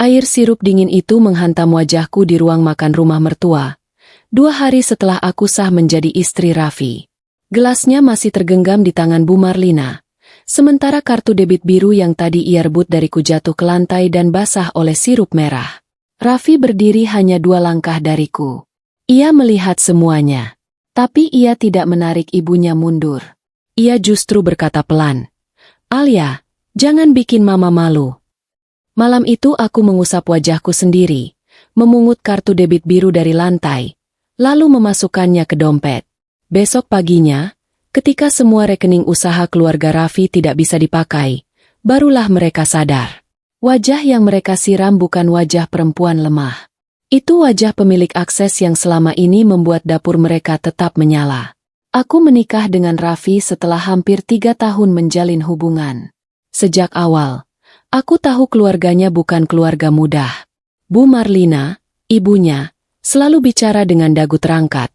Air sirup dingin itu menghantam wajahku di ruang makan rumah mertua. 2 hari setelah aku sah menjadi istri Raffi. Gelasnya masih tergenggam di tangan Bu Marlina. Sementara kartu debit biru yang tadi ia rebut dariku jatuh ke lantai dan basah oleh sirup merah. Raffi berdiri hanya 2 langkah dariku. Ia melihat semuanya. Tapi ia tidak menarik ibunya mundur. Ia justru berkata pelan, "Alia, jangan bikin mama malu." Malam itu aku mengusap wajahku sendiri, memungut kartu debit biru dari lantai, lalu memasukkannya ke dompet. Besok paginya, ketika semua rekening usaha keluarga Raffi tidak bisa dipakai, barulah mereka sadar. Wajah yang mereka siram bukan wajah perempuan lemah. Itu wajah pemilik akses yang selama ini membuat dapur mereka tetap menyala. Aku menikah dengan Raffi setelah hampir 3 tahun menjalin hubungan. Sejak awal, aku tahu keluarganya bukan keluarga mudah. Bu Marlina, ibunya, selalu bicara dengan dagu terangkat,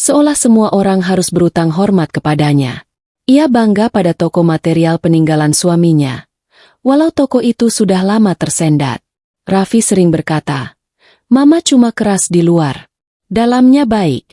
seolah semua orang harus berutang hormat kepadanya. Ia bangga pada toko material peninggalan suaminya, walau toko itu sudah lama tersendat. Raffi sering berkata, "Mama cuma keras di luar, dalamnya baik."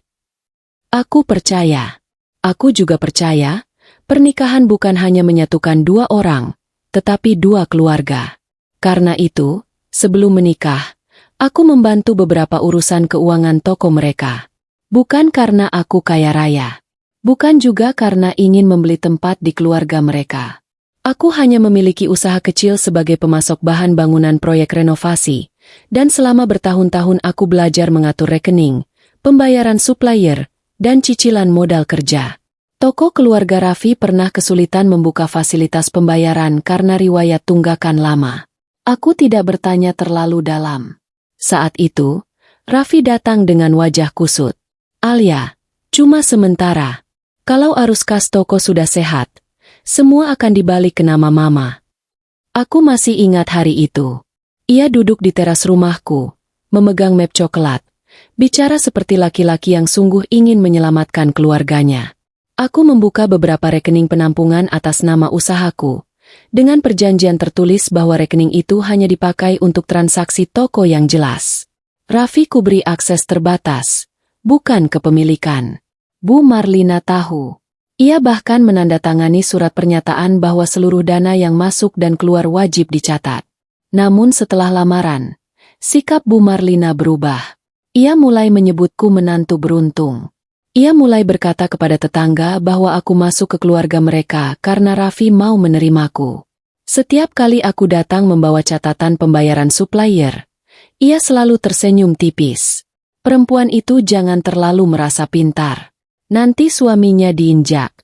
Aku percaya. Aku juga percaya, pernikahan bukan hanya menyatukan 2 orang, tetapi 2 keluarga. Karena itu, sebelum menikah, aku membantu beberapa urusan keuangan toko mereka. Bukan karena aku kaya raya. Bukan juga karena ingin membeli tempat di keluarga mereka. Aku hanya memiliki usaha kecil sebagai pemasok bahan bangunan proyek renovasi, dan selama bertahun-tahun aku belajar mengatur rekening, pembayaran supplier, dan cicilan modal kerja. Toko keluarga Raffi pernah kesulitan membuka fasilitas pembayaran karena riwayat tunggakan lama. Aku tidak bertanya terlalu dalam. Saat itu, Raffi datang dengan wajah kusut. "Alia, cuma sementara. Kalau arus kas toko sudah sehat, semua akan dibalik ke nama Mama." Aku masih ingat hari itu. Ia duduk di teras rumahku, memegang map coklat, bicara seperti laki-laki yang sungguh ingin menyelamatkan keluarganya. Aku membuka beberapa rekening penampungan atas nama usahaku, dengan perjanjian tertulis bahwa rekening itu hanya dipakai untuk transaksi toko yang jelas. Raffi kuberi akses terbatas, bukan kepemilikan. Bu Marlina tahu. Ia bahkan menandatangani surat pernyataan bahwa seluruh dana yang masuk dan keluar wajib dicatat. Namun setelah lamaran, sikap Bu Marlina berubah. Ia mulai menyebutku menantu beruntung. Ia mulai berkata kepada tetangga bahwa aku masuk ke keluarga mereka karena Raffi mau menerimaku. Setiap kali aku datang membawa catatan pembayaran supplier, ia selalu tersenyum tipis. Perempuan itu jangan terlalu merasa pintar. Nanti suaminya diinjak.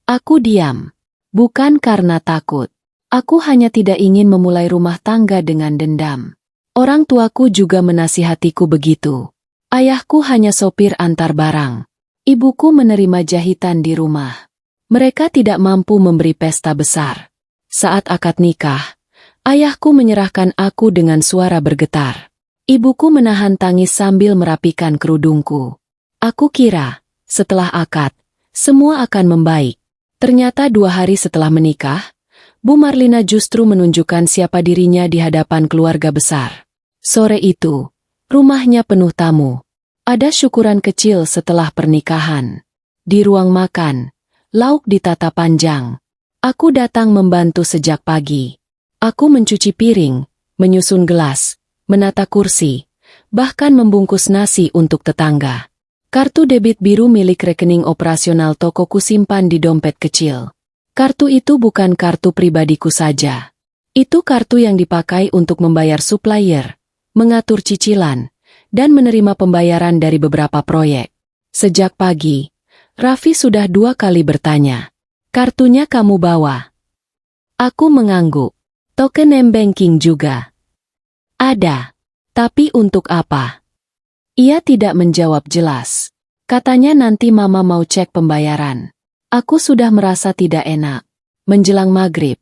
Aku diam. Bukan karena takut. Aku hanya tidak ingin memulai rumah tangga dengan dendam. Orang tuaku juga menasihatiku begitu. Ayahku hanya sopir antar barang. Ibuku menerima jahitan di rumah. Mereka tidak mampu memberi pesta besar. Saat akad nikah, ayahku menyerahkan aku dengan suara bergetar. Ibuku menahan tangis sambil merapikan kerudungku. Aku kira, setelah akad, semua akan membaik. Ternyata 2 hari setelah menikah, Bu Marlina justru menunjukkan siapa dirinya di hadapan keluarga besar. Sore itu, rumahnya penuh tamu. Ada syukuran kecil setelah pernikahan. Di ruang makan, lauk ditata panjang. Aku datang membantu sejak pagi. Aku mencuci piring, menyusun gelas, menata kursi, bahkan membungkus nasi untuk tetangga. Kartu debit biru milik rekening operasional tokoku simpan di dompet kecil. Kartu itu bukan kartu pribadiku saja. Itu kartu yang dipakai untuk membayar supplier, mengatur cicilan, dan menerima pembayaran dari beberapa proyek. Sejak pagi, Raffi sudah 2 kali bertanya, "Kartunya kamu bawa?" Aku mengangguk. "Token m-banking juga?" "Ada. Tapi untuk apa?" Ia tidak menjawab jelas. Katanya nanti Mama mau cek pembayaran. Aku sudah merasa tidak enak. Menjelang maghrib,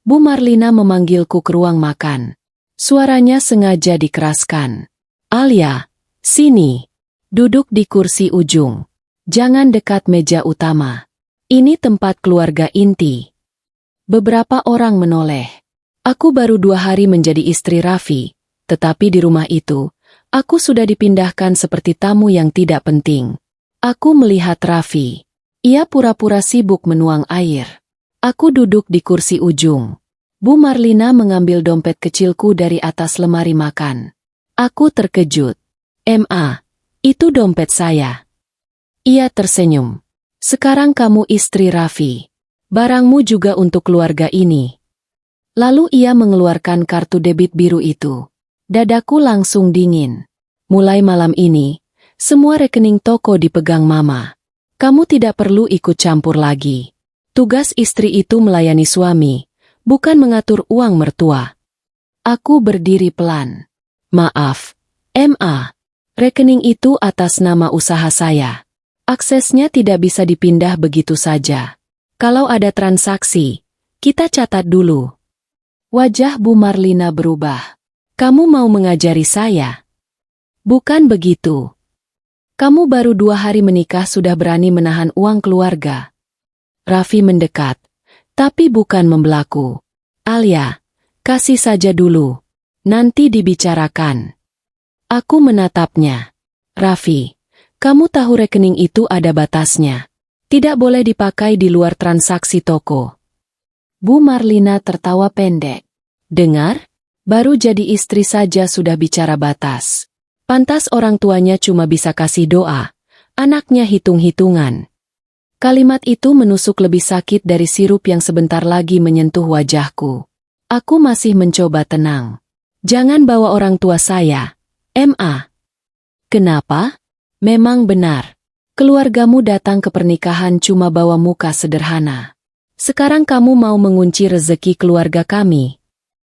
Bu Marlina memanggilku ke ruang makan. Suaranya sengaja dikeraskan. "Alia, sini. Duduk di kursi ujung. Jangan dekat meja utama. Ini tempat keluarga inti." Beberapa orang menoleh. Aku baru 2 hari menjadi istri Raffi, tetapi di rumah itu, aku sudah dipindahkan seperti tamu yang tidak penting. Aku melihat Raffi. Ia pura-pura sibuk menuang air. Aku duduk di kursi ujung. Bu Marlina mengambil dompet kecilku dari atas lemari makan. Aku terkejut. "Ma, itu dompet saya." Ia tersenyum. "Sekarang kamu istri Raffi. Barangmu juga untuk keluarga ini." Lalu ia mengeluarkan kartu debit biru itu. Dadaku langsung dingin. Mulai malam ini, semua rekening toko dipegang Mama. Kamu tidak perlu ikut campur lagi. Tugas istri itu melayani suami, bukan mengatur uang mertua. Aku berdiri pelan. "Maaf, Ma. Rekening itu atas nama usaha saya. Aksesnya tidak bisa dipindah begitu saja. Kalau ada transaksi, kita catat dulu." Wajah Bu Marlina berubah. "Kamu mau mengajari saya?" "Bukan begitu. Kamu baru 2 hari menikah sudah berani menahan uang keluarga." Raffi mendekat, tapi bukan membelaku. "Alia, kasih saja dulu. Nanti dibicarakan." Aku menatapnya. "Raffi, kamu tahu rekening itu ada batasnya. Tidak boleh dipakai di luar transaksi toko." Bu Marlina tertawa pendek. "Dengar? Baru jadi istri saja sudah bicara batas. Pantas orang tuanya cuma bisa kasih doa, anaknya hitung-hitungan." Kalimat itu menusuk lebih sakit dari sirup yang sebentar lagi menyentuh wajahku. Aku masih mencoba tenang. "Jangan bawa orang tua saya, Ma." "Kenapa?" "Memang benar. Keluargamu datang ke pernikahan cuma bawa muka sederhana. Sekarang kamu mau mengunci rezeki keluarga kami."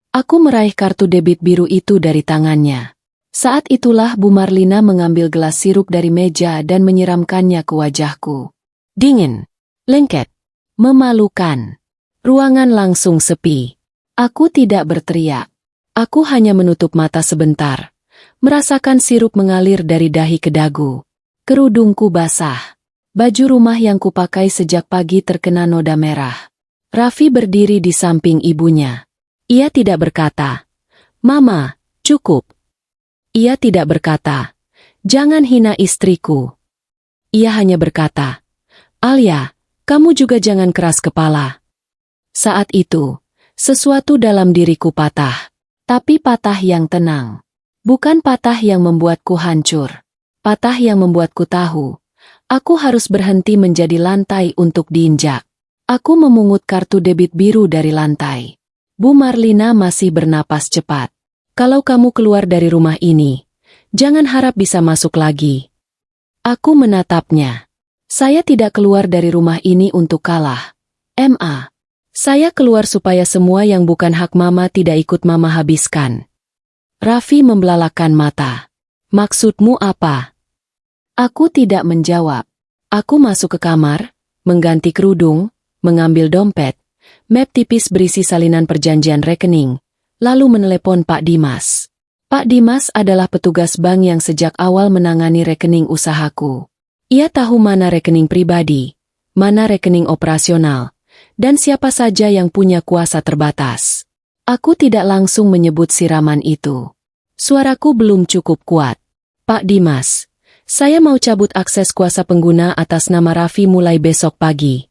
Aku meraih kartu debit biru itu dari tangannya. Saat itulah Bu Marlina mengambil gelas sirup dari meja dan menyiramkannya ke wajahku. Dingin, lengket, memalukan. Ruangan langsung sepi. Aku tidak berteriak. Aku hanya menutup mata sebentar, merasakan sirup mengalir dari dahi ke dagu. Kerudungku basah. Baju rumah yang kupakai sejak pagi terkena noda merah. Raffi berdiri di samping ibunya. Ia tidak berkata, "Mama, cukup." Ia tidak berkata, "Jangan hina istriku." Ia hanya berkata, "Alia, kamu juga jangan keras kepala." Saat itu, sesuatu dalam diriku patah. Tapi patah yang tenang. Bukan patah yang membuatku hancur. Patah yang membuatku tahu. Aku harus berhenti menjadi lantai untuk diinjak. Aku memungut kartu debit biru dari lantai. Bu Marlina masih bernapas cepat. "Kalau kamu keluar dari rumah ini, jangan harap bisa masuk lagi." Aku menatapnya. "Saya tidak keluar dari rumah ini untuk kalah, Ma. Saya keluar supaya semua yang bukan hak Mama tidak ikut Mama habiskan." Raffi membelalakan mata. "Maksudmu apa?" Aku tidak menjawab. Aku masuk ke kamar, mengganti kerudung, mengambil dompet, map tipis berisi salinan perjanjian rekening, lalu menelepon Pak Dimas. Pak Dimas adalah petugas bank yang sejak awal menangani rekening usahaku. Ia tahu mana rekening pribadi, mana rekening operasional, dan siapa saja yang punya kuasa terbatas. Aku tidak langsung menyebut siraman itu. Suaraku belum cukup kuat. "Pak Dimas, saya mau cabut akses kuasa pengguna atas nama Raffi mulai besok pagi."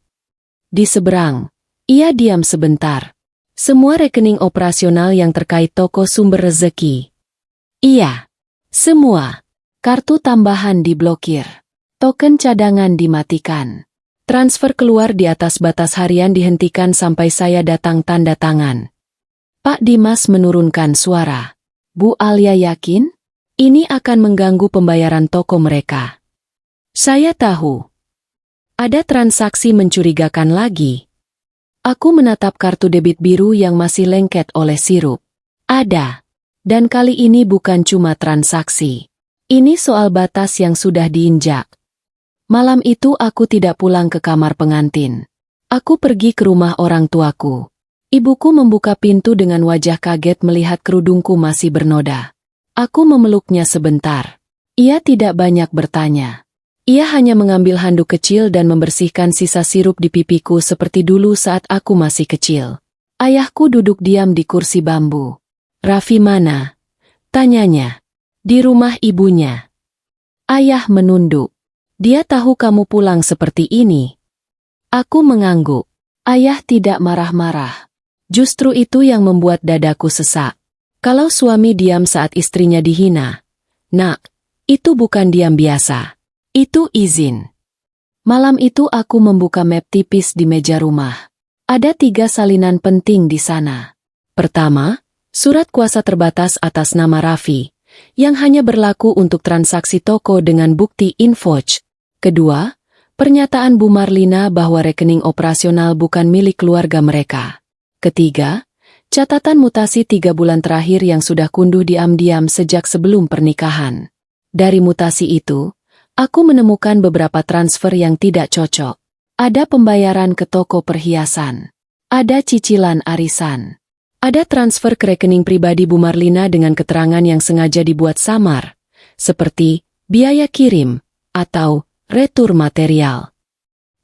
Di seberang, ia diam sebentar. "Semua rekening operasional yang terkait toko Sumber Rezeki." "Iya, semua. Kartu tambahan diblokir. Token cadangan dimatikan. Transfer keluar di atas batas harian dihentikan sampai saya datang tanda tangan." Pak Dimas menurunkan suara. "Bu Alia yakin? Ini akan mengganggu pembayaran toko mereka." "Saya tahu." "Ada transaksi mencurigakan lagi?" Aku menatap kartu debit biru yang masih lengket oleh sirup. "Ada. Dan kali ini bukan cuma transaksi. Ini soal batas yang sudah diinjak." Malam itu aku tidak pulang ke kamar pengantin. Aku pergi ke rumah orang tuaku. Ibuku membuka pintu dengan wajah kaget melihat kerudungku masih bernoda. Aku memeluknya sebentar. Ia tidak banyak bertanya. Ia hanya mengambil handuk kecil dan membersihkan sisa sirup di pipiku seperti dulu saat aku masih kecil. Ayahku duduk diam di kursi bambu. "Raffi mana?" Tanyanya. Di rumah ibunya. Ayah menunduk. Dia tahu kamu pulang seperti ini. Aku mengangguk. Ayah tidak marah-marah. Justru itu yang membuat dadaku sesak. Kalau suami diam saat istrinya dihina, nak, itu bukan diam biasa. Itu izin. Malam itu aku membuka map tipis di meja rumah. Ada 3 salinan penting di sana. Pertama, surat kuasa terbatas atas nama Raffi, yang hanya berlaku untuk transaksi toko dengan bukti invouch. Kedua, pernyataan Bu Marlina bahwa rekening operasional bukan milik keluarga mereka. Ketiga, catatan mutasi 3 bulan terakhir yang sudah kunduh diam-diam sejak sebelum pernikahan. Dari mutasi itu, aku menemukan beberapa transfer yang tidak cocok. Ada pembayaran ke toko perhiasan. Ada cicilan arisan. Ada transfer ke rekening pribadi Bu Marlina dengan keterangan yang sengaja dibuat samar, seperti biaya kirim atau retur material.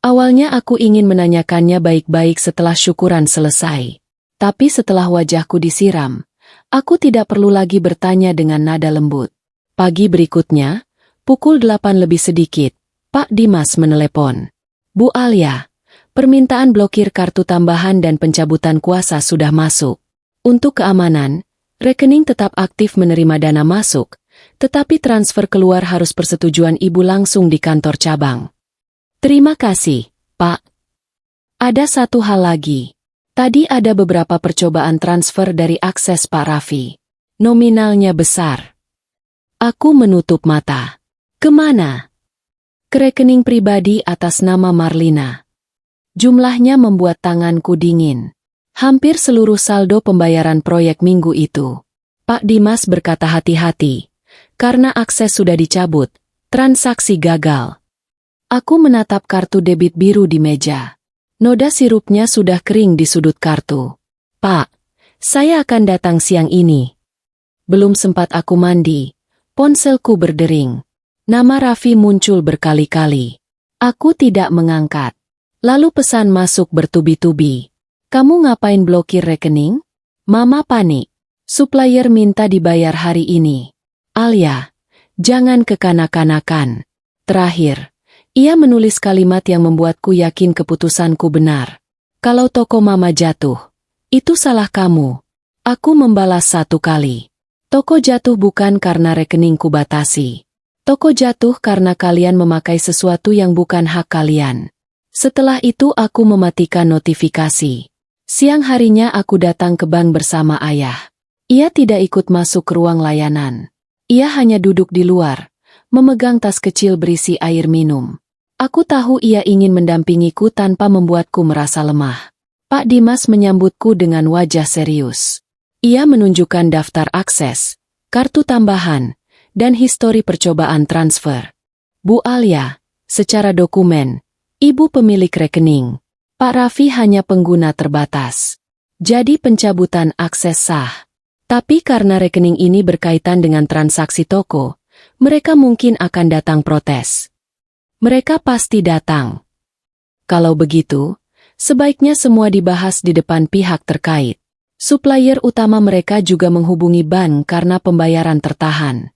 Awalnya aku ingin menanyakannya baik-baik setelah syukuran selesai. Tapi setelah wajahku disiram, aku tidak perlu lagi bertanya dengan nada lembut. Pagi berikutnya, pukul 8 lebih sedikit, Pak Dimas menelepon. Bu Alia, permintaan blokir kartu tambahan dan pencabutan kuasa sudah masuk. Untuk keamanan, rekening tetap aktif menerima dana masuk, tetapi transfer keluar harus persetujuan ibu langsung di kantor cabang. Terima kasih, Pak. Ada satu hal lagi. Tadi ada beberapa percobaan transfer dari akses Pak Raffi. Nominalnya besar. Aku menutup mata. Kemana? Ke rekening pribadi atas nama Marlina. Jumlahnya membuat tanganku dingin. Hampir seluruh saldo pembayaran proyek minggu itu. Pak Dimas berkata hati-hati. Karena akses sudah dicabut, transaksi gagal. Aku menatap kartu debit biru di meja. Noda sirupnya sudah kering di sudut kartu. Pak, saya akan datang siang ini. Belum sempat aku mandi, ponselku berdering. Nama Raffi muncul berkali-kali. Aku tidak mengangkat. Lalu pesan masuk bertubi-tubi. Kamu ngapain blokir rekening? Mama panik. Supplier minta dibayar hari ini. Alia, jangan kekanak-kanakan. Terakhir, ia menulis kalimat yang membuatku yakin keputusanku benar. Kalau toko mama jatuh, itu salah kamu. Aku membalas 1 kali. Toko jatuh bukan karena rekeningku batasi. Toko jatuh karena kalian memakai sesuatu yang bukan hak kalian. Setelah itu aku mematikan notifikasi. Siang harinya aku datang ke bank bersama ayah. Ia tidak ikut masuk ke ruang layanan. Ia hanya duduk di luar, memegang tas kecil berisi air minum. Aku tahu ia ingin mendampingiku tanpa membuatku merasa lemah. Pak Dimas menyambutku dengan wajah serius. Ia menunjukkan daftar akses, kartu tambahan, dan histori percobaan transfer. Bu Alia, secara dokumen, ibu pemilik rekening. Pak Raffi hanya pengguna terbatas. Jadi pencabutan akses sah. Tapi karena rekening ini berkaitan dengan transaksi toko, mereka mungkin akan datang protes. Mereka pasti datang. Kalau begitu, sebaiknya semua dibahas di depan pihak terkait. Supplier utama mereka juga menghubungi bank karena pembayaran tertahan.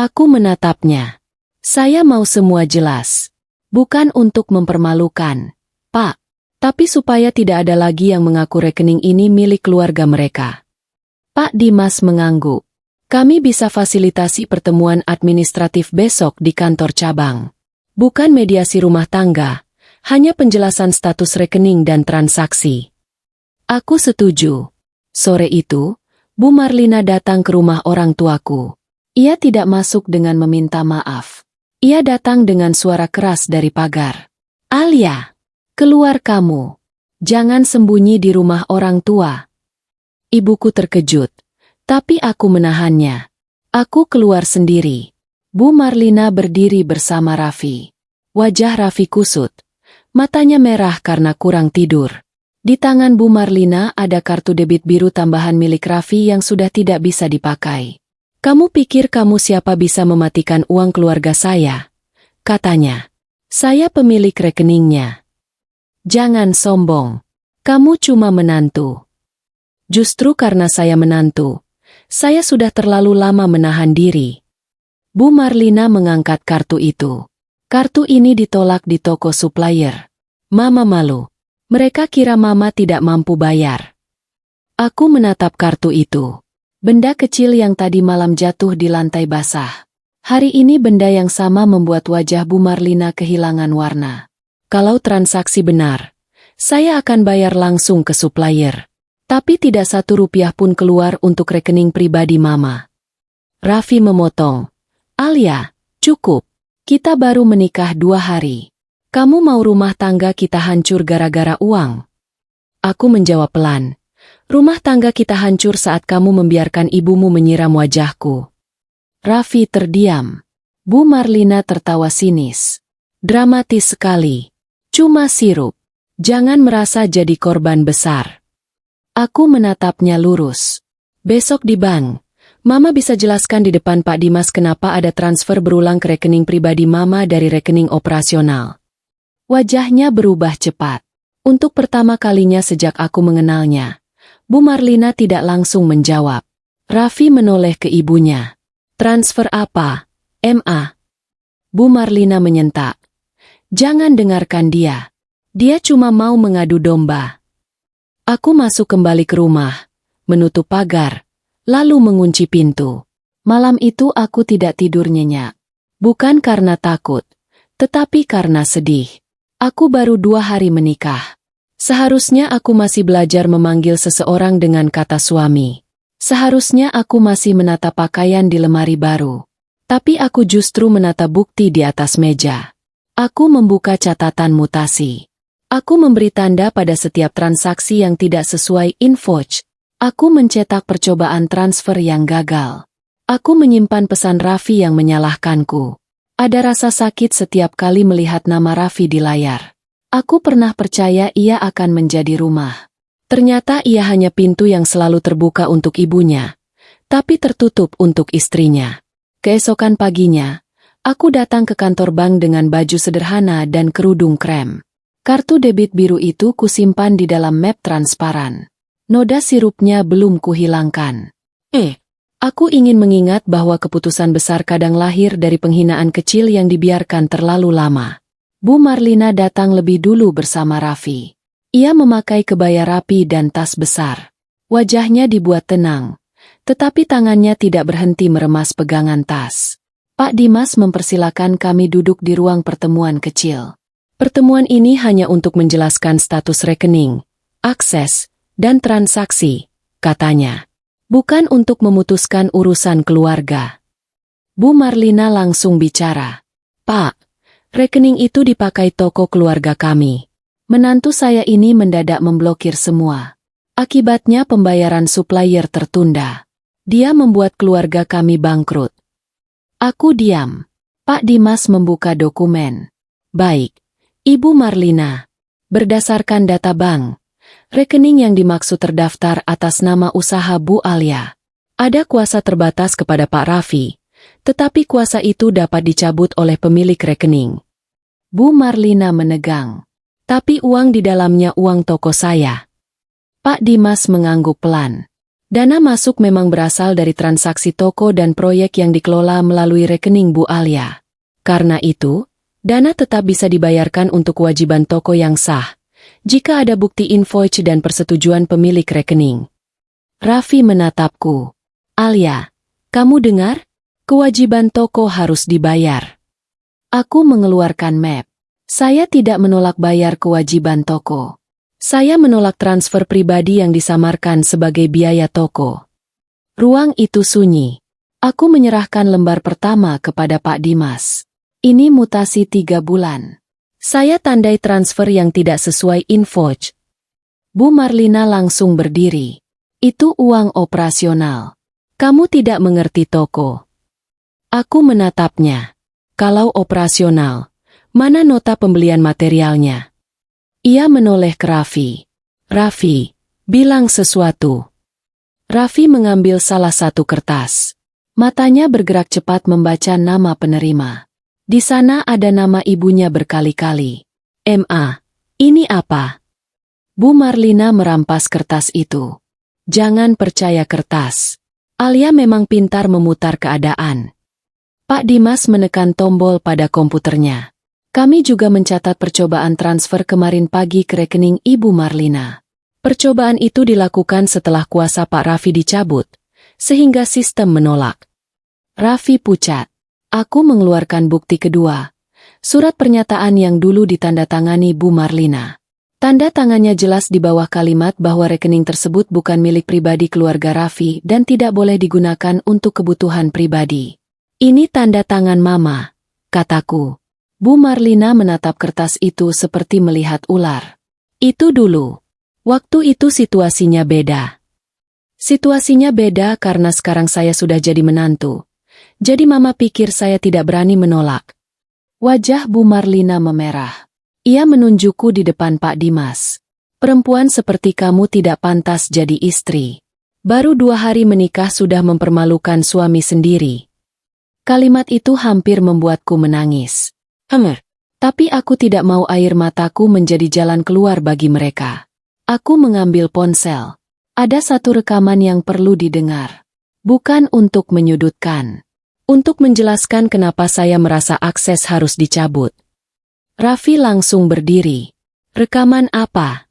Aku menatapnya. Saya mau semua jelas. Bukan untuk mempermalukan, Pak. Tapi supaya tidak ada lagi yang mengaku rekening ini milik keluarga mereka. Pak Dimas mengangguk. Kami bisa fasilitasi pertemuan administratif besok di kantor cabang. Bukan mediasi rumah tangga, hanya penjelasan status rekening dan transaksi. Aku setuju. Sore itu, Bu Marlina datang ke rumah orang tuaku. Ia tidak masuk dengan meminta maaf. Ia datang dengan suara keras dari pagar. Alia! Keluar kamu. Jangan sembunyi di rumah orang tua. Ibuku terkejut, tapi aku menahannya. Aku keluar sendiri. Bu Marlina berdiri bersama Raffi. Wajah Raffi kusut. Matanya merah karena kurang tidur. Di tangan Bu Marlina ada kartu debit biru tambahan milik Raffi yang sudah tidak bisa dipakai. Kamu pikir kamu siapa bisa mematikan uang keluarga saya? Katanya. Saya pemilik rekeningnya. Jangan sombong. Kamu cuma menantu. Justru karena saya menantu, Saya sudah terlalu lama menahan diri. Bu Marlina mengangkat kartu itu. Kartu ini ditolak di toko supplier. Mama malu. Mereka kira Mama tidak mampu bayar. Aku menatap kartu itu. Benda kecil yang tadi malam jatuh di lantai basah. Hari ini benda yang sama membuat wajah Bu Marlina kehilangan warna. Kalau transaksi benar, saya akan bayar langsung ke supplier. Tapi tidak 1 rupiah pun keluar untuk rekening pribadi Mama. Raffi memotong. Alia, cukup. Kita baru menikah 2 hari. Kamu mau rumah tangga kita hancur gara-gara uang? Aku menjawab pelan. Rumah tangga kita hancur saat kamu membiarkan ibumu menyiram wajahku. Raffi terdiam. Bu Marlina tertawa sinis. Dramatis sekali. Cuma sirup. Jangan merasa jadi korban besar. Aku menatapnya lurus. Besok di bank, Mama bisa jelaskan di depan Pak Dimas kenapa ada transfer berulang ke rekening pribadi Mama dari rekening operasional. Wajahnya berubah cepat. Untuk pertama kalinya sejak aku mengenalnya, Bu Marlina tidak langsung menjawab. Raffi menoleh ke ibunya. Transfer apa? MA. Bu Marlina menyentak. Jangan dengarkan dia. Dia cuma mau mengadu domba. Aku masuk kembali ke rumah, menutup pagar, lalu mengunci pintu. Malam itu aku tidak tidur nyenyak. Bukan karena takut, tetapi karena sedih. Aku baru 2 hari menikah. Seharusnya aku masih belajar memanggil seseorang dengan kata suami. Seharusnya aku masih menata pakaian di lemari baru. Tapi aku justru menata bukti di atas meja. Aku membuka catatan mutasi. Aku memberi tanda pada setiap transaksi yang tidak sesuai invoice. Aku mencetak percobaan transfer yang gagal. Aku menyimpan pesan Raffi yang menyalahkanku. Ada rasa sakit setiap kali melihat nama Raffi di layar. Aku pernah percaya ia akan menjadi rumah. Ternyata ia hanya pintu yang selalu terbuka untuk ibunya, tapi tertutup untuk istrinya. Keesokan paginya, aku datang ke kantor bank dengan baju sederhana dan kerudung krem. Kartu debit biru itu kusimpan di dalam map transparan. Noda sirupnya belum kuhilangkan. Aku ingin mengingat bahwa keputusan besar kadang lahir dari penghinaan kecil yang dibiarkan terlalu lama. Bu Marlina datang lebih dulu bersama Raffi. Ia memakai kebaya rapi dan tas besar. Wajahnya dibuat tenang, tetapi tangannya tidak berhenti meremas pegangan tas. Pak Dimas mempersilakan kami duduk di ruang pertemuan kecil. Pertemuan ini hanya untuk menjelaskan status rekening, akses, dan transaksi, katanya. Bukan untuk memutuskan urusan keluarga. Bu Marlina langsung bicara. Pak, rekening itu dipakai toko keluarga kami. Menantu saya ini mendadak memblokir semua. Akibatnya pembayaran supplier tertunda. Dia membuat keluarga kami bangkrut. Aku diam. Pak Dimas membuka dokumen. Baik. Ibu Marlina, berdasarkan data bank, rekening yang dimaksud terdaftar atas nama usaha Bu Alia. Ada kuasa terbatas kepada Pak Raffi, tetapi kuasa itu dapat dicabut oleh pemilik rekening. Bu Marlina menegang. Tapi uang di dalamnya uang toko saya. Pak Dimas mengangguk pelan. Dana masuk memang berasal dari transaksi toko dan proyek yang dikelola melalui rekening Bu Alia. Karena itu, dana tetap bisa dibayarkan untuk kewajiban toko yang sah, jika ada bukti invoice dan persetujuan pemilik rekening. Raffi menatapku. Alia, kamu dengar? Kewajiban toko harus dibayar. Aku mengeluarkan map. Saya tidak menolak bayar kewajiban toko. Saya menolak transfer pribadi yang disamarkan sebagai biaya toko. Ruang itu sunyi. Aku menyerahkan lembar pertama kepada Pak Dimas. Ini mutasi 3 bulan. Saya tandai transfer yang tidak sesuai invoice. Bu Marlina langsung berdiri. Itu uang operasional. Kamu tidak mengerti toko. Aku menatapnya. Kalau operasional, mana nota pembelian materialnya? Ia menoleh ke Raffi. Raffi, bilang sesuatu. Raffi mengambil salah satu kertas. Matanya bergerak cepat membaca nama penerima. Di sana ada nama ibunya berkali-kali. MA, ini apa? Bu Marlina merampas kertas itu. Jangan percaya kertas. Alia memang pintar memutar keadaan. Pak Dimas menekan tombol pada komputernya. Kami juga mencatat percobaan transfer kemarin pagi ke rekening Ibu Marlina. Percobaan itu dilakukan setelah kuasa Pak Raffi dicabut, sehingga sistem menolak. Raffi pucat. Aku mengeluarkan bukti kedua. Surat pernyataan yang dulu ditandatangani Bu Marlina. Tanda tangannya jelas di bawah kalimat bahwa rekening tersebut bukan milik pribadi keluarga Raffi dan tidak boleh digunakan untuk kebutuhan pribadi. Ini tanda tangan Mama, kataku. Bu Marlina menatap kertas itu seperti melihat ular. Itu dulu. Waktu itu situasinya beda. Situasinya beda karena sekarang saya sudah jadi menantu. Jadi Mama pikir saya tidak berani menolak. Wajah Bu Marlina memerah. Ia menunjukku di depan Pak Dimas. Perempuan seperti kamu tidak pantas jadi istri. Baru 2 hari menikah sudah mempermalukan suami sendiri. Kalimat itu hampir membuatku menangis. Tapi aku tidak mau air mataku menjadi jalan keluar bagi mereka. Aku mengambil ponsel. Ada satu rekaman yang perlu didengar. Bukan untuk menyudutkan. Untuk menjelaskan kenapa saya merasa akses harus dicabut. Raffi langsung berdiri. Rekaman apa?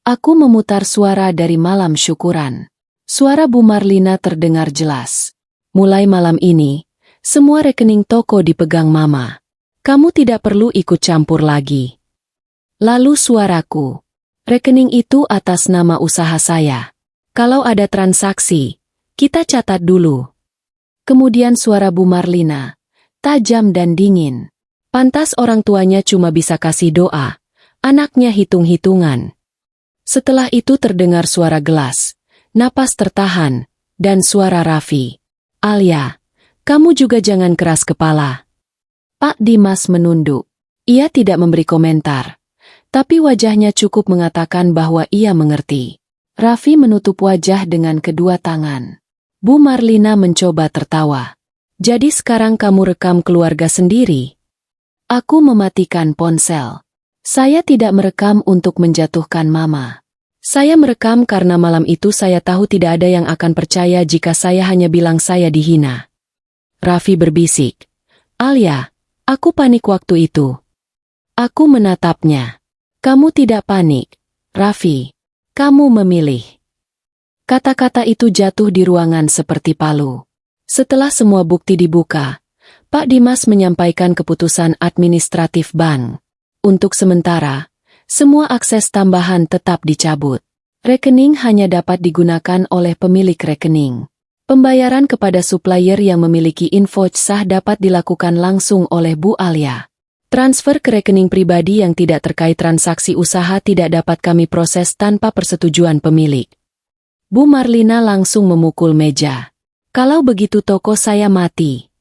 Aku memutar suara dari malam syukuran. Suara Bu Marlina terdengar jelas. Mulai malam ini, semua rekening toko dipegang Mama. Kamu tidak perlu ikut campur lagi. Lalu suaraku. Rekening itu atas nama usaha saya. Kalau ada transaksi, kita catat dulu. Kemudian suara Bu Marlina, tajam dan dingin. Pantas orang tuanya cuma bisa kasih doa, anaknya hitung-hitungan. Setelah itu terdengar suara gelas, napas tertahan, dan suara Raffi. Alia, kamu juga jangan keras kepala. Pak Dimas menunduk. Ia tidak memberi komentar. Tapi wajahnya cukup mengatakan bahwa ia mengerti. Raffi menutup wajah dengan kedua tangan. Bu Marlina mencoba tertawa. Jadi sekarang kamu rekam keluarga sendiri? Aku mematikan ponsel. Saya tidak merekam untuk menjatuhkan Mama. Saya merekam karena malam itu saya tahu tidak ada yang akan percaya jika saya hanya bilang saya dihina. Raffi berbisik. Alia, aku panik waktu itu. Aku menatapnya. Kamu tidak panik, Raffi. Kamu memilih. Kata-kata itu jatuh di ruangan seperti palu. Setelah semua bukti dibuka, Pak Dimas menyampaikan keputusan administratif bank. Untuk sementara, semua akses tambahan tetap dicabut. Rekening hanya dapat digunakan oleh pemilik rekening. Pembayaran kepada supplier yang memiliki invoice sah dapat dilakukan langsung oleh Bu Alia. Transfer ke rekening pribadi yang tidak terkait transaksi usaha tidak dapat kami proses tanpa persetujuan pemilik. Bu Marlina langsung memukul meja. Kalau begitu toko saya mati.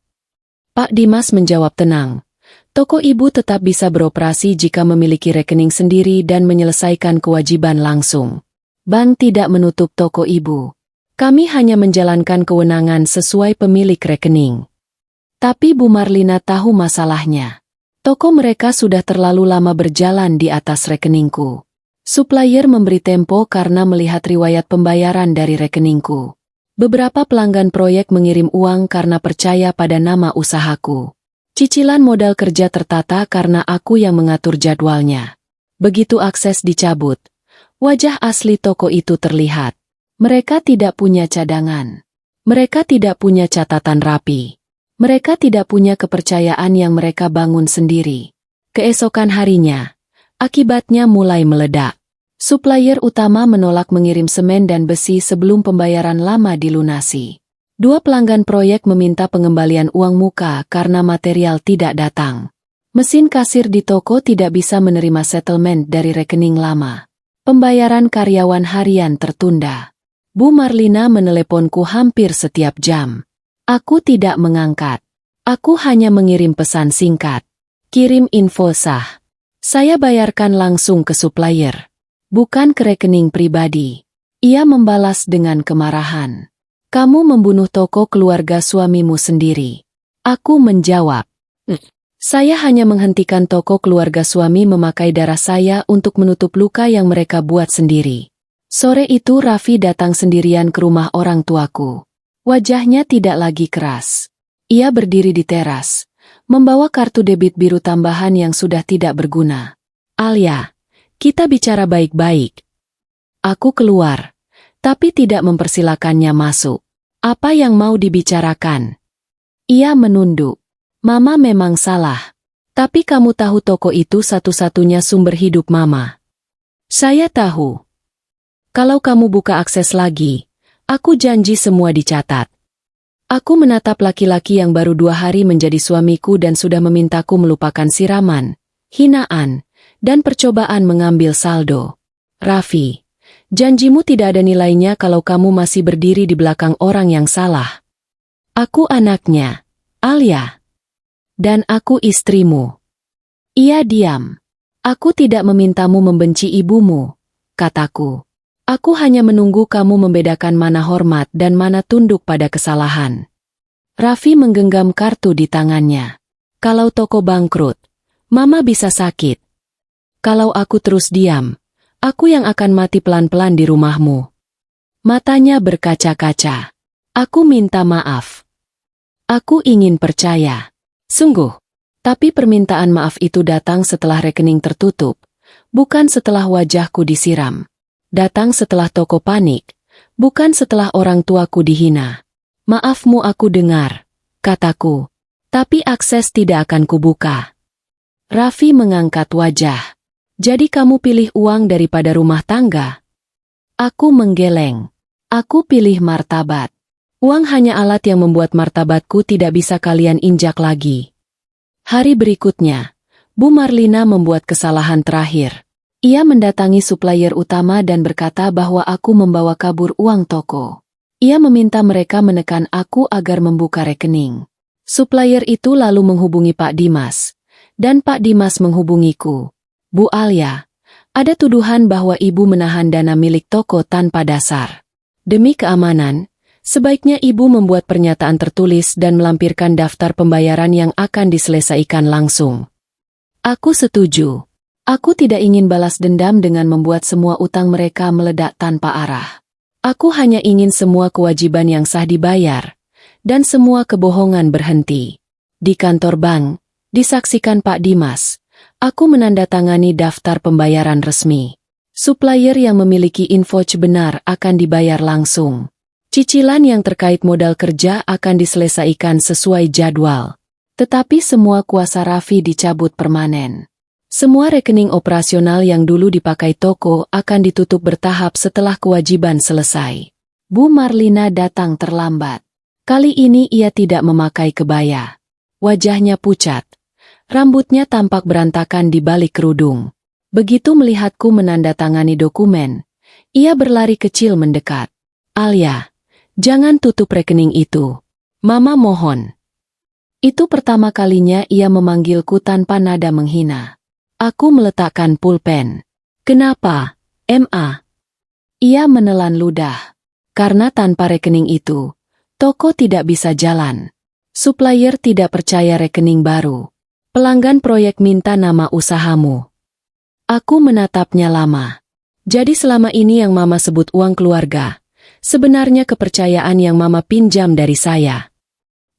Pak Dimas menjawab tenang. Toko ibu tetap bisa beroperasi jika memiliki rekening sendiri dan menyelesaikan kewajiban langsung. Bank tidak menutup toko ibu. Kami hanya menjalankan kewenangan sesuai pemilik rekening. Tapi Bu Marlina tahu masalahnya. Toko mereka sudah terlalu lama berjalan di atas rekeningku. Supplier memberi tempo karena melihat riwayat pembayaran dari rekeningku. Beberapa pelanggan proyek mengirim uang karena percaya pada nama usahaku. Cicilan modal kerja tertata karena aku yang mengatur jadwalnya. Begitu akses dicabut, wajah asli toko itu terlihat. Mereka tidak punya cadangan. Mereka tidak punya catatan rapi. Mereka tidak punya kepercayaan yang mereka bangun sendiri. Keesokan harinya, akibatnya mulai meledak. Supplier utama menolak mengirim semen dan besi sebelum pembayaran lama dilunasi. 2 pelanggan proyek meminta pengembalian uang muka karena material tidak datang. Mesin kasir di toko tidak bisa menerima settlement dari rekening lama. Pembayaran karyawan harian tertunda. Bu Marlina meneleponku hampir setiap jam. Aku tidak mengangkat. Aku hanya mengirim pesan singkat. Kirim info sah. Saya bayarkan langsung ke supplier. Bukan ke rekening pribadi. Ia membalas dengan kemarahan. Kamu membunuh toko keluarga suamimu sendiri. Aku menjawab. Saya hanya menghentikan toko keluarga suami memakai darah saya untuk menutup luka yang mereka buat sendiri. Sore itu Raffi datang sendirian ke rumah orang tuaku. Wajahnya tidak lagi keras. Ia berdiri di teras, membawa kartu debit biru tambahan yang sudah tidak berguna. Alia, kita bicara baik-baik. Aku keluar, tapi tidak mempersilakannya masuk. Apa yang mau dibicarakan? Ia menunduk. Mama memang salah. Tapi kamu tahu toko itu satu-satunya sumber hidup Mama. Saya tahu. Kalau kamu buka akses lagi, aku janji semua dicatat. Aku menatap laki-laki yang baru 2 hari menjadi suamiku dan sudah memintaku melupakan siraman, hinaan, dan percobaan mengambil saldo. Raffi, janjimu tidak ada nilainya kalau kamu masih berdiri di belakang orang yang salah. Aku anaknya, Alia. Dan aku istrimu. Ia diam. Aku tidak memintamu membenci ibumu, kataku. Aku hanya menunggu kamu membedakan mana hormat dan mana tunduk pada kesalahan. Raffi menggenggam kartu di tangannya. Kalau toko bangkrut, Mama bisa sakit. Kalau aku terus diam, aku yang akan mati pelan-pelan di rumahmu. Matanya berkaca-kaca. Aku minta maaf. Aku ingin percaya. Sungguh. Tapi permintaan maaf itu datang setelah rekening tertutup, bukan setelah wajahku disiram. Datang setelah toko panik, bukan setelah orang tuaku dihina. Maafmu aku dengar, kataku. Tapi akses tidak akan kubuka. Raffi mengangkat wajah. Jadi kamu pilih uang daripada rumah tangga? Aku menggeleng. Aku pilih martabat. Uang hanya alat yang membuat martabatku tidak bisa kalian injak lagi. Hari berikutnya, Bu Marlina membuat kesalahan terakhir. Ia mendatangi supplier utama dan berkata bahwa aku membawa kabur uang toko. Ia meminta mereka menekan aku agar membuka rekening. Supplier itu lalu menghubungi Pak Dimas. Dan Pak Dimas menghubungiku. Bu Alia, ada tuduhan bahwa ibu menahan dana milik toko tanpa dasar. Demi keamanan, sebaiknya ibu membuat pernyataan tertulis dan melampirkan daftar pembayaran yang akan diselesaikan langsung. Aku setuju. Aku tidak ingin balas dendam dengan membuat semua utang mereka meledak tanpa arah. Aku hanya ingin semua kewajiban yang sah dibayar, dan semua kebohongan berhenti. Di kantor bank, disaksikan Pak Dimas, aku menandatangani daftar pembayaran resmi. Supplier yang memiliki invoice benar akan dibayar langsung. Cicilan yang terkait modal kerja akan diselesaikan sesuai jadwal. Tetapi semua kuasa Raffi dicabut permanen. Semua rekening operasional yang dulu dipakai toko akan ditutup bertahap setelah kewajiban selesai. Bu Marlina datang terlambat. Kali ini ia tidak memakai kebaya. Wajahnya pucat. Rambutnya tampak berantakan di balik kerudung. Begitu melihatku menandatangani dokumen, ia berlari kecil mendekat. Alia, jangan tutup rekening itu. Mama mohon. Itu pertama kalinya ia memanggilku tanpa nada menghina. Aku meletakkan pulpen. Kenapa, Ma? Ia menelan ludah. Karena tanpa rekening itu, toko tidak bisa jalan. Supplier tidak percaya rekening baru. Pelanggan proyek minta nama usahamu. Aku menatapnya lama. Jadi selama ini yang Mama sebut uang keluarga, sebenarnya kepercayaan yang Mama pinjam dari saya.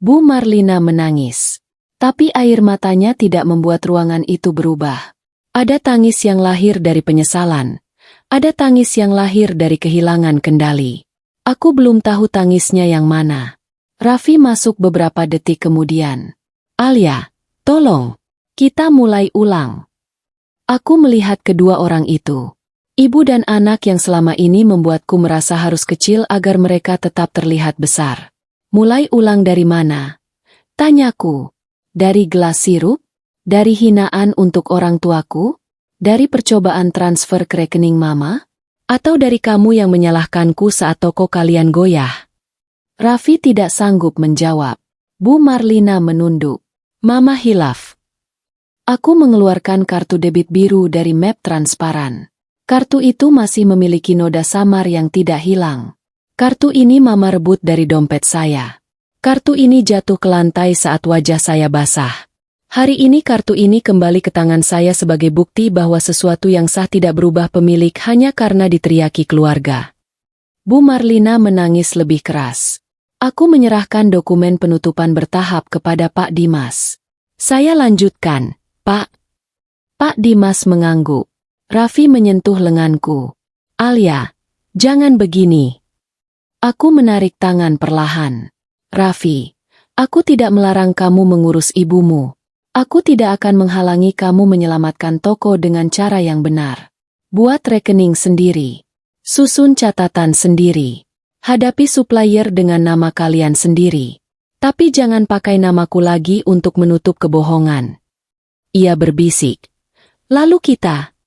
Bu Marlina menangis. Tapi air matanya tidak membuat ruangan itu berubah. Ada tangis yang lahir dari penyesalan. Ada tangis yang lahir dari kehilangan kendali. Aku belum tahu tangisnya yang mana. Raffi masuk beberapa detik kemudian. Alia, tolong. Kita mulai ulang. Aku melihat kedua orang itu. Ibu dan anak yang selama ini membuatku merasa harus kecil agar mereka tetap terlihat besar. Mulai ulang dari mana? Tanyaku. Dari gelas sirup? Dari hinaan untuk orang tuaku? Dari percobaan transfer ke rekening Mama? Atau dari kamu yang menyalahkanku saat toko kalian goyah? Raffi tidak sanggup menjawab. Bu Marlina menunduk. Mama hilaf. Aku mengeluarkan kartu debit biru dari map transparan. Kartu itu masih memiliki noda samar yang tidak hilang. Kartu ini Mama rebut dari dompet saya. Kartu ini jatuh ke lantai saat wajah saya basah. Hari ini kartu ini kembali ke tangan saya sebagai bukti bahwa sesuatu yang sah tidak berubah pemilik hanya karena diteriaki keluarga. Bu Marlina menangis lebih keras. Aku menyerahkan dokumen penutupan bertahap kepada Pak Dimas. Saya lanjutkan, Pak. Pak Dimas mengangguk. Raffi menyentuh lenganku. Alia, jangan begini. Aku menarik tangan perlahan. Raffi, aku tidak melarang kamu mengurus ibumu. Aku tidak akan menghalangi kamu menyelamatkan toko dengan cara yang benar. Buat rekening sendiri. Susun catatan sendiri. Hadapi supplier dengan nama kalian sendiri. Tapi jangan pakai namaku lagi untuk menutup kebohongan. Ia berbisik. Lalu kita.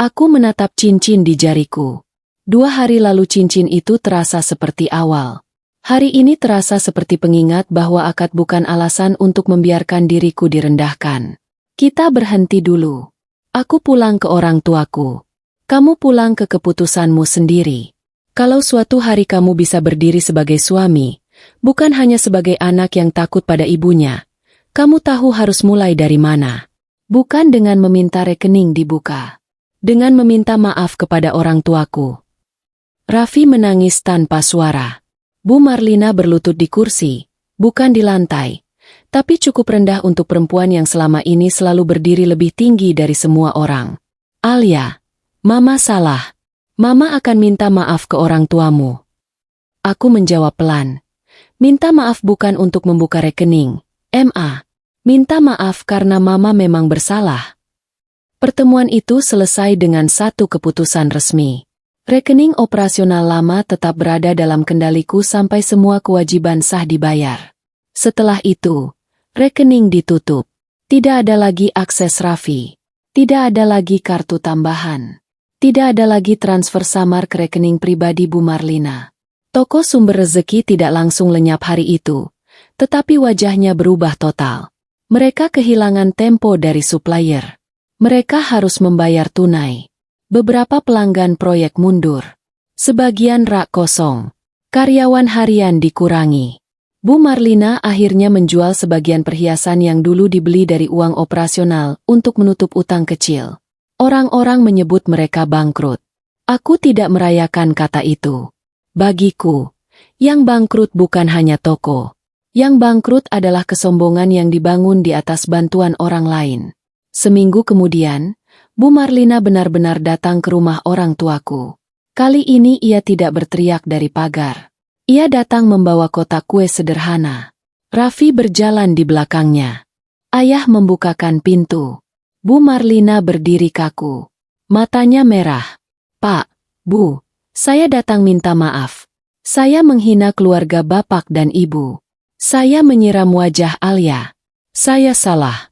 Aku menatap cincin di jariku. 2 hari lalu cincin itu terasa seperti awal. Hari ini terasa seperti pengingat bahwa akad bukan alasan untuk membiarkan diriku direndahkan. Kita berhenti dulu. Aku pulang ke orang tuaku. Kamu pulang ke keputusanmu sendiri. Kalau suatu hari kamu bisa berdiri sebagai suami, bukan hanya sebagai anak yang takut pada ibunya, kamu tahu harus mulai dari mana. Bukan dengan meminta rekening dibuka. Dengan meminta maaf kepada orang tuaku. Raffi menangis tanpa suara. Bu Marlina berlutut di kursi, bukan di lantai, tapi cukup rendah untuk perempuan yang selama ini selalu berdiri lebih tinggi dari semua orang. Alia, Mama salah. Mama akan minta maaf ke orang tuamu. Aku menjawab pelan. Minta maaf bukan untuk membuka rekening, Ma. Minta maaf karena Mama memang bersalah. Pertemuan itu selesai dengan satu keputusan resmi. Rekening operasional lama tetap berada dalam kendaliku sampai semua kewajiban sah dibayar. Setelah itu, rekening ditutup. Tidak ada lagi akses Raffi. Tidak ada lagi kartu tambahan. Tidak ada lagi transfer samar ke rekening pribadi Bu Marlina. Toko sumber rezeki tidak langsung lenyap hari itu, tetapi wajahnya berubah total. Mereka kehilangan tempo dari supplier. Mereka harus membayar tunai. Beberapa pelanggan proyek mundur. Sebagian rak kosong. Karyawan harian dikurangi. Bu Marlina akhirnya menjual sebagian perhiasan yang dulu dibeli dari uang operasional untuk menutup utang kecil. Orang-orang menyebut mereka bangkrut. Aku tidak merayakan kata itu. Bagiku, yang bangkrut bukan hanya toko. Yang bangkrut adalah kesombongan yang dibangun di atas bantuan orang lain. Seminggu kemudian, Bu Marlina benar-benar datang ke rumah orang tuaku. Kali ini ia tidak berteriak dari pagar. Ia datang membawa kotak kue sederhana. Raffi berjalan di belakangnya. Ayah membukakan pintu. Bu Marlina berdiri kaku. Matanya merah. Pak, Bu, saya datang minta maaf. Saya menghina keluarga bapak dan ibu. Saya menyiram wajah Alia. Saya salah.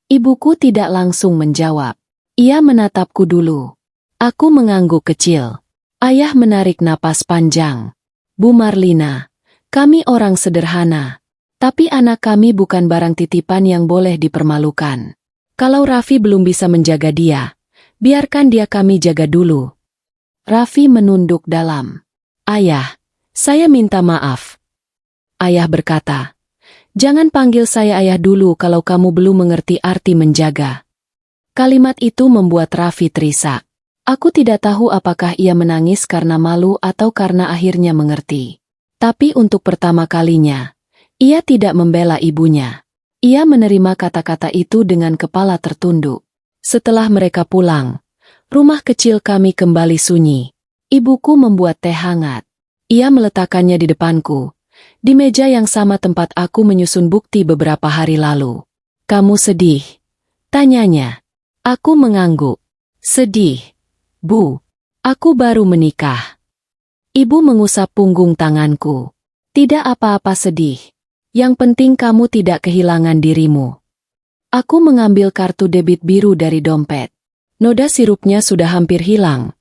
Ibuku tidak langsung menjawab. Ia menatapku dulu. Aku mengangguk kecil. Ayah menarik napas panjang. Bu Marlina, kami orang sederhana. Tapi anak kami bukan barang titipan yang boleh dipermalukan. Kalau Raffi belum bisa menjaga dia, biarkan dia kami jaga dulu. Raffi menunduk dalam. Ayah, saya minta maaf. Ayah berkata, jangan panggil saya ayah dulu kalau kamu belum mengerti arti menjaga. Kalimat itu membuat Raffi terisak. Aku tidak tahu apakah ia menangis karena malu atau karena akhirnya mengerti. Tapi untuk pertama kalinya, ia tidak membela ibunya. Ia menerima kata-kata itu dengan kepala tertunduk. Setelah mereka pulang, rumah kecil kami kembali sunyi. Ibuku membuat teh hangat. Ia meletakkannya di depanku, di meja yang sama tempat aku menyusun bukti beberapa hari lalu. Kamu sedih? Tanyanya. Aku mengangguk. Sedih, Bu. Aku baru menikah. Ibu mengusap punggung tanganku. Tidak apa-apa sedih. Yang penting kamu tidak kehilangan dirimu. Aku mengambil kartu debit biru dari dompet. Noda sirupnya sudah hampir hilang,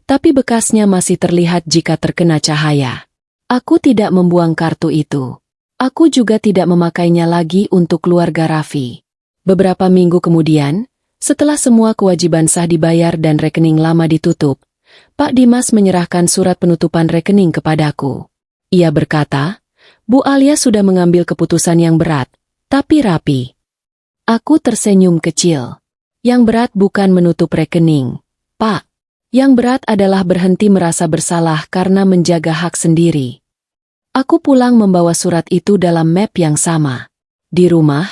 tapi bekasnya masih terlihat jika terkena cahaya. Aku tidak membuang kartu itu. Aku juga tidak memakainya lagi untuk keluarga Raffi. Beberapa minggu kemudian, setelah semua kewajiban sah dibayar dan rekening lama ditutup, Pak Dimas menyerahkan surat penutupan rekening kepadaku. Ia berkata, Bu Alia sudah mengambil keputusan yang berat, tapi rapi. Aku tersenyum kecil. Yang berat bukan menutup rekening, Pak. Yang berat adalah berhenti merasa bersalah karena menjaga hak sendiri. Aku pulang membawa surat itu dalam map yang sama. Di rumah,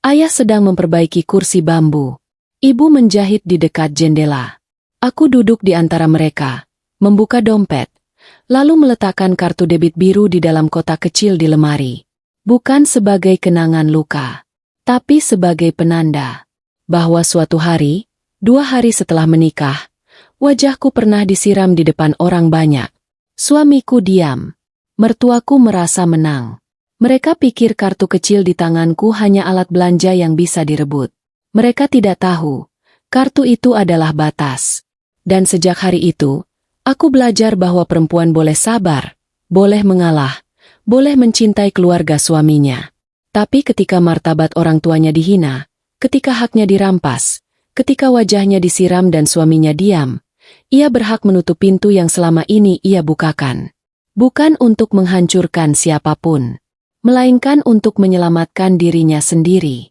ayah sedang memperbaiki kursi bambu. Ibu menjahit di dekat jendela. Aku duduk di antara mereka, membuka dompet, lalu meletakkan kartu debit biru di dalam kotak kecil di lemari. Bukan sebagai kenangan luka, tapi sebagai penanda bahwa suatu hari, 2 hari setelah menikah, wajahku pernah disiram di depan orang banyak. Suamiku diam. Mertuaku merasa menang. Mereka pikir kartu kecil di tanganku hanya alat belanja yang bisa direbut. Mereka tidak tahu, kartu itu adalah batas. Dan sejak hari itu, aku belajar bahwa perempuan boleh sabar, boleh mengalah, boleh mencintai keluarga suaminya. Tapi ketika martabat orang tuanya dihina, ketika haknya dirampas, ketika wajahnya disiram dan suaminya diam, ia berhak menutup pintu yang selama ini ia bukakan. Bukan untuk menghancurkan siapapun, melainkan untuk menyelamatkan dirinya sendiri.